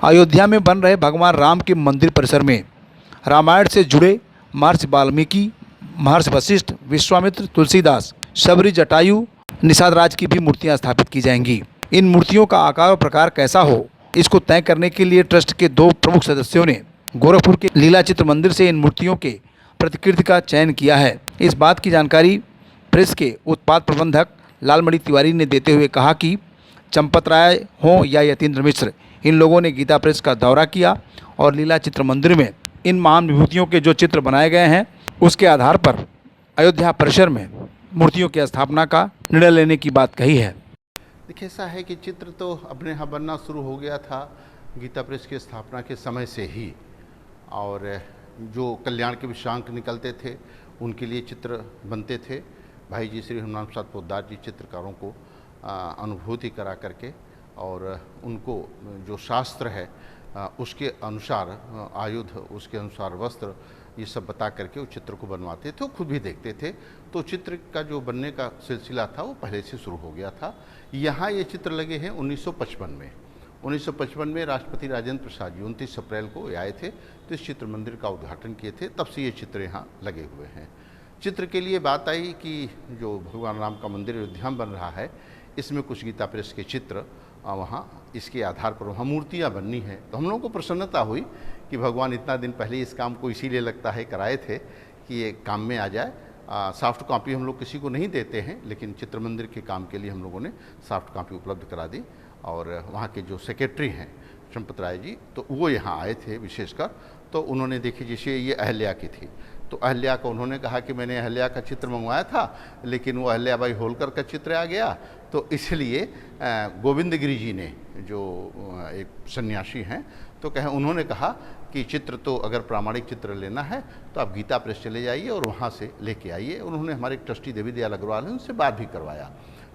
अयोध्या में बन रहे भगवान राम के मंदिर परिसर में रामायण से जुड़े महर्षि वाल्मीकि, महर्षि वशिष्ठ, विश्वामित्र, तुलसीदास, शबरी, जटायु, निषाद राज की भी मूर्तियां स्थापित की जाएंगी। इन मूर्तियों का आकार और प्रकार कैसा हो, इसको तय करने के लिए ट्रस्ट के 2 प्रमुख सदस्यों ने गोरखपुर के लीला चित्र मंदिर से इन मूर्तियों के प्रतिकृति का चयन किया है। इस बात की जानकारी प्रेस के उत्पाद प्रबंधक लालमणि तिवारी ने देते हुए कहा कि चंपत राय हों या यतीन्द्र मिश्र, इन लोगों ने गीता प्रेस का दौरा किया और लीला चित्र मंदिर में इन महान विभूतियों के जो चित्र बनाए गए हैं उसके आधार पर अयोध्या परिसर में मूर्तियों की स्थापना का निर्णय लेने की बात कही है। देखिए, ऐसा है कि चित्र तो अपने यहाँ बनना शुरू हो गया था गीता प्रेस की स्थापना के समय से ही, और जो कल्याण के विषयांक निकलते थे उनके लिए चित्र बनते थे। भाई जी श्री हनुमान प्रसाद पोद्दार जी चित्रकारों को अनुभूति करा करके और उनको जो शास्त्र है उसके अनुसार आयुध, उसके अनुसार वस्त्र, ये सब बता करके वो चित्र को बनवाते थे, वो खुद भी देखते थे। तो चित्र का जो बनने का सिलसिला था वो पहले से शुरू हो गया था। यहाँ ये चित्र लगे हैं 1955 में। 1955 में राष्ट्रपति राजेंद्र प्रसाद जी 29 अप्रैल को आए थे, तो इस चित्र मंदिर का उद्घाटन किए थे। तब से ये चित्र यहाँ लगे हुए हैं। चित्र के लिए बात आई कि जो भगवान राम का मंदिर अयोध्या में बन रहा है, इसमें कुछ गीता प्रेस के चित्र वहाँ इसके आधार पर वहाँ मूर्तियाँ बननी हैं। तो हम लोगों को प्रसन्नता हुई कि भगवान इतना दिन पहले इस काम को इसीलिए लगता है कराए थे कि ये काम में आ जाए। सॉफ्ट कॉपी हम लोग किसी को नहीं देते हैं, लेकिन चित्र मंदिर के काम के लिए हम लोगों ने सॉफ्ट कॉपी उपलब्ध करा दी। और वहाँ के जो सेक्रेटरी हैं चंपत राय जी, तो वो यहाँ आए थे विशेषकर। तो उन्होंने देखी, जैसे ये अहल्या की थी, तो अहल्या को उन्होंने कहा कि मैंने अहल्या का चित्र मंगवाया था, लेकिन वो अहल्याबाई होलकर का चित्र आ गया। तो इसलिए गोविंद गिरी जी ने, जो एक सन्यासी हैं, तो उन्होंने कहा कि चित्र तो अगर प्रामाणिक चित्र लेना है तो आप गीता प्रेस चले जाइए और वहाँ से लेके आइए। उन्होंने हमारे एक ट्रस्टी देवी दयाल अग्रवाल हैं, उनसे बात भी करवाया।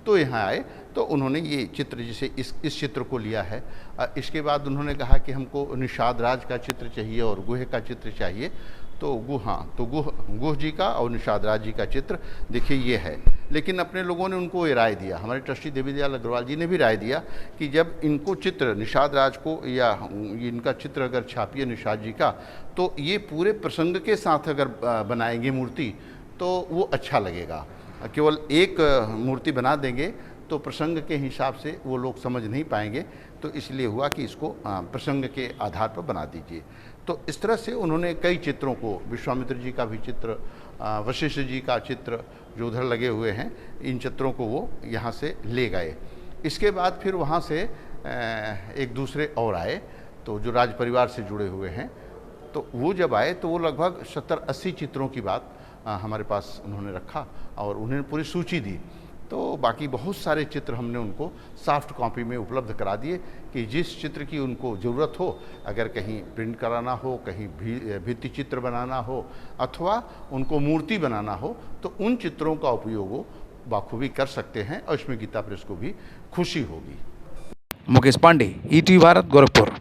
तो यहाँ आए तो उन्होंने ये चित्र, जैसे इस चित्र को लिया है। इसके बाद उन्होंने कहा कि हमको निषाद राज का चित्र चाहिए और गुह का चित्र चाहिए। तो गुह जी का और निषाद राज जी का चित्र देखिए ये है। लेकिन अपने लोगों ने उनको ये राय दिया, हमारे ट्रस्टी देवी दयाल अग्रवाल जी ने भी राय दिया कि जब इनको चित्र निषाद राज को या इनका चित्र अगर छापिए निषाद जी का, तो ये पूरे प्रसंग के साथ अगर बनाएंगे मूर्ति तो वो अच्छा लगेगा। केवल एक मूर्ति बना देंगे तो प्रसंग के हिसाब से वो लोग समझ नहीं पाएंगे। तो इसलिए हुआ कि इसको प्रसंग के आधार पर बना दीजिए। तो इस तरह से उन्होंने कई चित्रों को, विश्वामित्र जी का भी चित्र, वशिष्ठ जी का चित्र जो उधर लगे हुए हैं, इन चित्रों को वो यहाँ से ले गए। इसके बाद फिर वहाँ से एक दूसरे और आए, तो जो राज परिवार से जुड़े हुए हैं, तो वो जब आए तो वो लगभग 70-80 चित्रों की बात हमारे पास उन्होंने रखा और उन्होंने पूरी सूची दी। तो बाकी बहुत सारे चित्र हमने उनको सॉफ्ट कॉपी में उपलब्ध करा दिए कि जिस चित्र की उनको ज़रूरत हो, अगर कहीं प्रिंट कराना हो, कहीं भित्ति चित्र बनाना हो, अथवा उनको मूर्ति बनाना हो, तो उन चित्रों का उपयोग वो बाखूबी कर सकते हैं और इसमें गीता प्रेस को भी खुशी होगी। मुकेश पांडे, ईटीवी भारत, गोरखपुर।